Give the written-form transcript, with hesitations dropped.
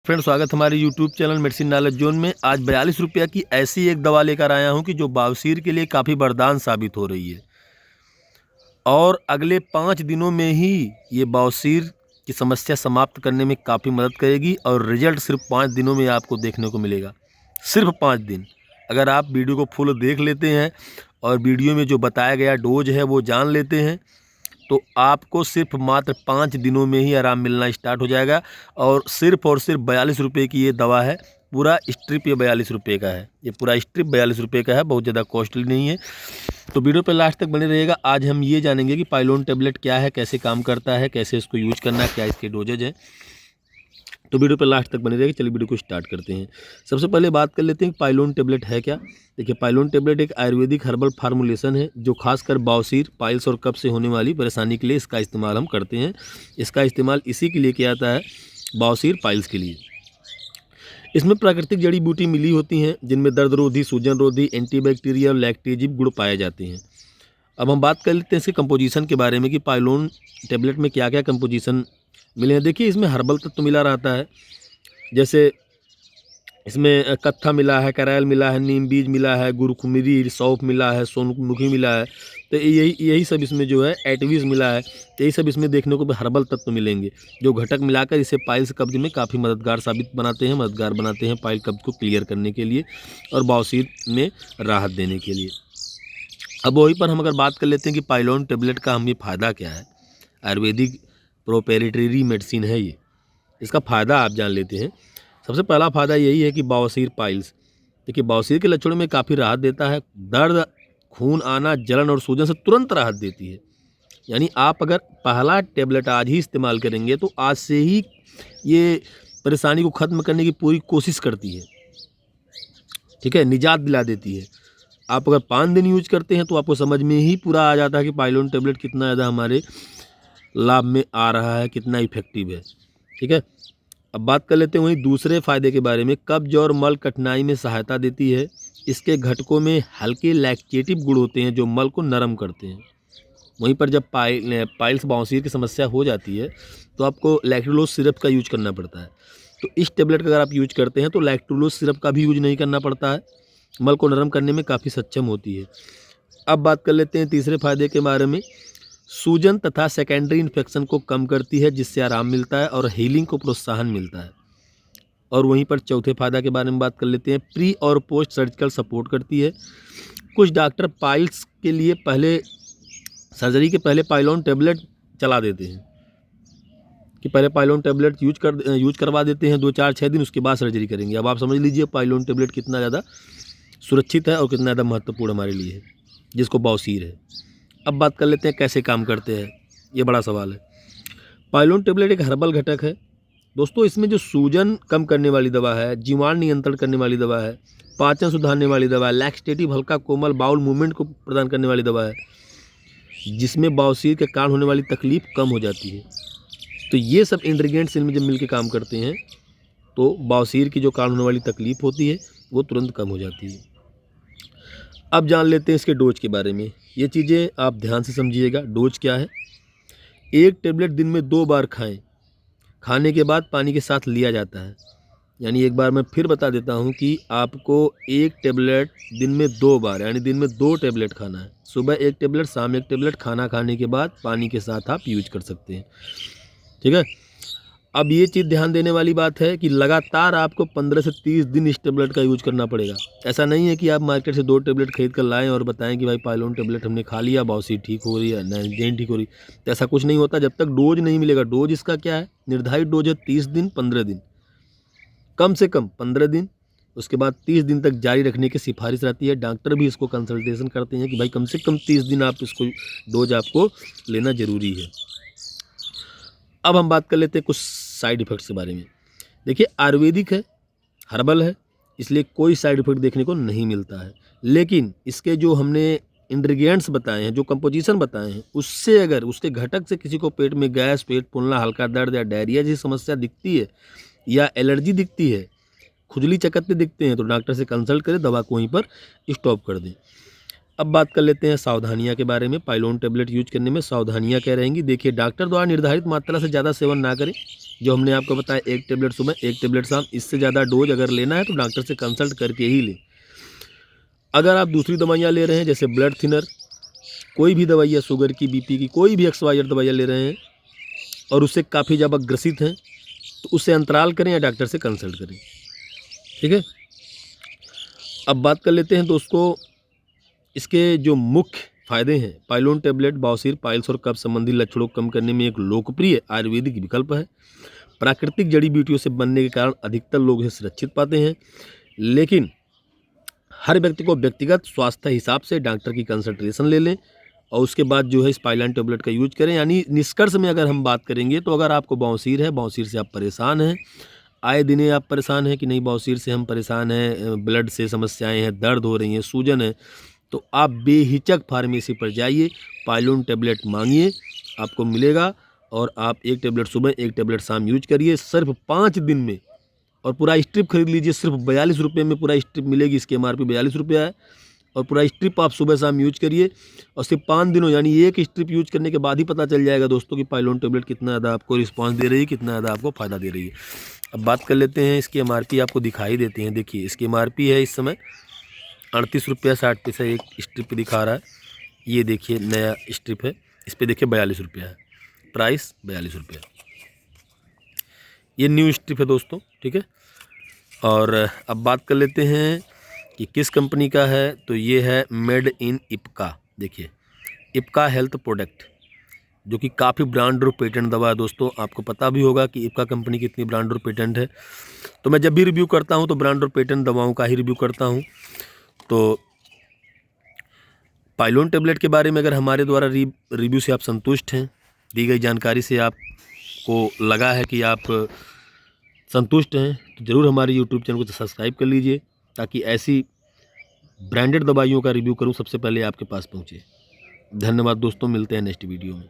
Friend, स्वागत हमारे YouTube channel medicine knowledge zone में। आज 42 रुपये की ऐसी एक दवा लेकर आया हूं कि जो बवासीर के लिए काफ़ी वरदान साबित हो रही है और अगले 5 दिनों में ही ये बवासीर की समस्या समाप्त करने में काफ़ी मदद करेगी और रिजल्ट सिर्फ 5 दिनों में आपको देखने को मिलेगा। सिर्फ 5 दिन। अगर आप वीडियो को फुल देख लेते हैं और वीडियो में जो बताया गया डोज है वो जान लेते हैं तो आपको सिर्फ मात्र 5 दिनों में ही आराम मिलना स्टार्ट हो जाएगा। और सिर्फ 42 रुपये की ये दवा है। पूरा स्ट्रिप ये 42 रुपये का है। ये पूरा स्ट्रिप 42 रुपये का है, बहुत ज़्यादा कॉस्टली नहीं है। तो वीडियो पर लास्ट तक बने रहिएगा। आज हम ये जानेंगे कि पाइलोन टेबलेट क्या है, कैसे काम करता है, कैसे इसको यूज करना है, क्या इसके डोजेज है। तो वीडियो पर लास्ट तक बने रहेगा। चलिए वीडियो को स्टार्ट करते हैं। सबसे पहले बात कर लेते हैं कि पाइलोन टेबलेट है क्या। देखिए, पाइलोन टेबलेट एक आयुर्वेदिक हर्बल फार्मूलेशन है जो खासकर बवासीर, पाइल्स और कब्ज से होने वाली परेशानी के लिए इसका इस्तेमाल हम करते हैं। इसका इस्तेमाल इसी के लिए किया जाता है, बवासीर, पाइल्स के लिए। इसमें प्राकृतिक जड़ी बूटी मिली होती हैं जिनमें दर्द रोधी, सूजन रोधी, एंटीबैक्टीरियल और लैक्टेजिव गुण पाए जाते हैं। अब हम बात कर लेते हैं इसके कंपोजिशन के बारे में कि पाइलोन टेबलेट में क्या क्या कंपोजिशन मिले हैं। देखिए, इसमें हर्बल तत्व मिला रहता है, जैसे इसमें कत्था मिला है, करैल मिला है, नीम बीज मिला है, गुरकुमिरी, सौंफ मिला है, सोनमुखी मिला है। तो यही सब इसमें जो है एटवीज मिला है। तो यही सब इसमें देखने को भी हर्बल तत्व मिलेंगे जो घटक मिलाकर इसे पाइल्स कब्ज में काफ़ी मददगार बनाते हैं पाइल कब्ज को क्लियर करने के लिए और बवासीर में राहत देने के लिए। अब वहीं पर हम अगर बात कर लेते हैं कि पाइलोन टेबलेट का हमें फ़ायदा क्या है। आयुर्वेदिक प्रोपेरिटरी मेडिसिन है ये। इसका फ़ायदा आप जान लेते हैं। सबसे पहला फ़ायदा यही है कि बवासीर, पाइल्स, देखिए बवासीर के लक्षणों में काफ़ी राहत देता है। दर्द, खून आना, जलन और सूजन से तुरंत राहत देती है। यानी आप अगर पहला टेबलेट आज ही इस्तेमाल करेंगे तो आज से ही ये परेशानी को ख़त्म करने की पूरी कोशिश करती है। ठीक है, निजात दिला देती है। आप अगर 5 दिन यूज करते हैं तो आपको समझ में ही पूरा आ जाता है कि पाइलोन टेबलेट कितना ज़्यादा हमारे लाभ में आ रहा है, कितना इफेक्टिव है। ठीक है, अब बात कर लेते हैं वहीं दूसरे फायदे के बारे में। कब्ज और मल कठिनाई में सहायता देती है। इसके घटकों में हल्के लैक्टेटिव गुण होते हैं जो मल को नरम करते हैं। वहीं पर जब पाइल्स, बवासीर की समस्या हो जाती है तो आपको लैक्टुलोज सिरप का यूज करना पड़ता है। तो इस टेबलेट का अगर आप यूज करते हैं तो लैक्टुलोज सिरप का भी यूज नहीं करना पड़ता है। मल को नरम करने में काफ़ी सक्षम होती है। अब बात कर लेते हैं तीसरे फायदे के बारे में। सूजन तथा सेकेंडरी इन्फेक्शन को कम करती है जिससे आराम मिलता है और हीलिंग को प्रोत्साहन मिलता है। और वहीं पर चौथे फायदा के बारे में बात कर लेते हैं। प्री और पोस्ट सर्जिकल सपोर्ट करती है। कुछ डॉक्टर पाइल्स के लिए सर्जरी के पहले पाइलोन टेबलेट चला देते हैं कि पहले पाइलोन टेबलेट यूज करवा देते हैं 2, 4, 6 दिन, उसके बाद सर्जरी करेंगे। अब आप समझ लीजिए पाइलोन टेबलेट कितना ज़्यादा सुरक्षित है और कितना ज़्यादा महत्वपूर्ण हमारे लिए है जिसको बवासीर है। अब बात कर लेते हैं कैसे काम करते हैं, ये बड़ा सवाल है। पाइलोन टेबलेट एक हर्बल घटक है दोस्तों। इसमें जो सूजन कम करने वाली दवा है, जीवाणु नियंत्रण करने वाली दवा है, पाचन सुधारने वाली दवा है, लैक्टेटिव, हल्का कोमल बाउल मूवमेंट को प्रदान करने वाली दवा है, जिसमें बवासीर के कारण होने वाली तकलीफ कम हो जाती है। तो ये सब इंग्रेडिएंट्स इनमें जब मिलकर काम करते हैं तो बवासीर की जो कारण होने वाली तकलीफ होती है वो तुरंत कम हो जाती है। अब जान लेते हैं इसके डोज के बारे में। ये चीज़ें आप ध्यान से समझिएगा। डोज क्या है? एक टेबलेट दिन में 2 बार खाएं। खाने के बाद पानी के साथ लिया जाता है। यानी एक बार मैं फिर बता देता हूँ कि आपको एक टेबलेट दिन में 2 बार, यानी दिन में 2 टेबलेट खाना है। सुबह एक टेबलेट, शाम एक टेबलेट, खाना खाने के बाद पानी के साथ आप यूज कर सकते हैं। ठीक है, अब ये चीज़ ध्यान देने वाली बात है कि लगातार आपको 15 से 30 दिन इस टेबलेट का यूज करना पड़ेगा। ऐसा नहीं है कि आप मार्केट से 2 टेबलेट खरीद कर लाएं और बताएं कि भाई पाइलोन टेबलेट हमने खा लिया, बवासीर ठीक हो रही है, नहीं ठीक हो रही। तो ऐसा कुछ नहीं होता जब तक डोज नहीं मिलेगा। डोज इसका क्या है? निर्धारित डोज है 30 दिन, 15 दिन, कम से कम 15 दिन, उसके बाद 30 दिन तक जारी रखने की सिफारिश रहती है। डॉक्टर भी इसको कंसल्टेशन करते हैं कि भाई कम से कम 30 दिन आप इसको डोज आपको लेना ज़रूरी है। अब हम बात कर लेते हैं कुछ साइड इफ़ेक्ट्स के बारे में। देखिए, आयुर्वेदिक है, हर्बल है, इसलिए कोई साइड इफ़ेक्ट देखने को नहीं मिलता है। लेकिन इसके जो हमने इंग्रेडिएंट्स बताए हैं, जो कंपोजिशन बताए हैं, उससे अगर उसके घटक से किसी को पेट में गैस, पेट फूलना, हल्का दर्द या डायरिया जैसी समस्या दिखती है या एलर्जी दिखती है, खुजली चकत्ते दिखते हैं, तो डॉक्टर से कंसल्ट करें, दवा को वहीं पर स्टॉप कर दें। अब बात कर लेते हैं सावधानियां के बारे में। पाइलोन टेबलेट यूज करने में सावधानियां क्या रहेंगी। देखिए, डॉक्टर द्वारा निर्धारित मात्रा से ज़्यादा सेवन ना करें। जो हमने आपको बताया, 1 टेबलेट सुबह, 1 टेबलेट शाम। इससे ज़्यादा डोज अगर लेना है तो डॉक्टर से कंसल्ट करके ही लें। अगर आप दूसरी दवाइयाँ ले रहे हैं, जैसे ब्लड थिनर, कोई भी दवाइयाँ, शुगर की, बीपी की, कोई भी XYZ दवाइयाँ ले रहे हैं और उससे काफ़ी ज़्यादा ग्रसित हैं, तो उससे अंतराल करें या डॉक्टर से कंसल्ट करें। ठीक है। अब बात कर लेते हैं दोस्तों इसके जो मुख्य फायदे हैं। पाइलोन टेबलेट बवासीर, पाइल्स और कफ संबंधी लक्षणों को कम करने में एक लोकप्रिय आयुर्वेदिक विकल्प है। प्राकृतिक जड़ी बूटियों से बनने के कारण अधिकतर लोग इसे सुरक्षित पाते हैं, लेकिन हर व्यक्ति को व्यक्तिगत स्वास्थ्य हिसाब से डॉक्टर की कंसल्टेशन ले लें और उसके बाद जो है इस पाइलोन टेबलेट का यूज करें। यानी निष्कर्ष में अगर हम बात करेंगे तो अगर आपको बवासीर है, बवासीर से आप परेशान हैं, आए दिने आप परेशान हैं कि नहीं बवासीर से हम परेशान हैं, ब्लड से समस्याएं हैं, दर्द हो रही हैं, सूजन है, तो आप बेहिचक फार्मेसी पर जाइए, पाइलोन टेबलेट मांगिए, आपको मिलेगा। और आप 1 टेबलेट सुबह, 1 टेबलेट शाम यूज करिए सिर्फ 5 दिन में। और पूरा स्ट्रिप खरीद लीजिए, सिर्फ 42 रुपये में पूरा स्ट्रिप मिलेगी। इसकी MRP 42 रुपया है और पूरा स्ट्रिप आप सुबह शाम यूज करिए और सिर्फ 5 दिनों, यानी 1 स्ट्रिप यूज करने के बाद ही पता चल जाएगा दोस्तों कि पाइलोन टेबलेट कितना ज़्यादा आपको रिस्पांस दे रही है, कितना ज़्यादा आपको फ़ायदा दे रही है। अब बात कर लेते हैं इसकी MRP, आपको दिखाई देती हैं। देखिए, इसकी MRP है इस समय 38 रुपया 60 पैसा एक स्ट्रिप दिखा रहा है। ये देखिए नया स्ट्रिप है, इस पर देखिए 42 रुपया है, प्राइस 42 रुपया। ये न्यू स्ट्रिप है दोस्तों। ठीक है। और अब बात कर लेते हैं कि किस कंपनी का है, तो ये है मेड इन इप्का। देखिए, इप्का हेल्थ प्रोडक्ट, जो कि काफ़ी ब्रांड और पेटेंट दवा है दोस्तों। आपको पता भी होगा कि इप्का कंपनी कितनी ब्रांड और पेटेंट है। तो मैं जब भी रिव्यू करता हूँ तो ब्रांड और पेटेंट दवाओं का ही रिव्यू करता हूँ। तो पाइलोन टेबलेट के बारे में अगर हमारे द्वारा रिव्यू से आप संतुष्ट हैं, दी गई जानकारी से आपको लगा है कि आप संतुष्ट हैं, तो ज़रूर हमारे YouTube चैनल को सब्सक्राइब कर लीजिए, ताकि ऐसी ब्रांडेड दवाइयों का रिव्यू करूं सबसे पहले आपके पास पहुंचे। धन्यवाद दोस्तों, मिलते हैं नेक्स्ट वीडियो में।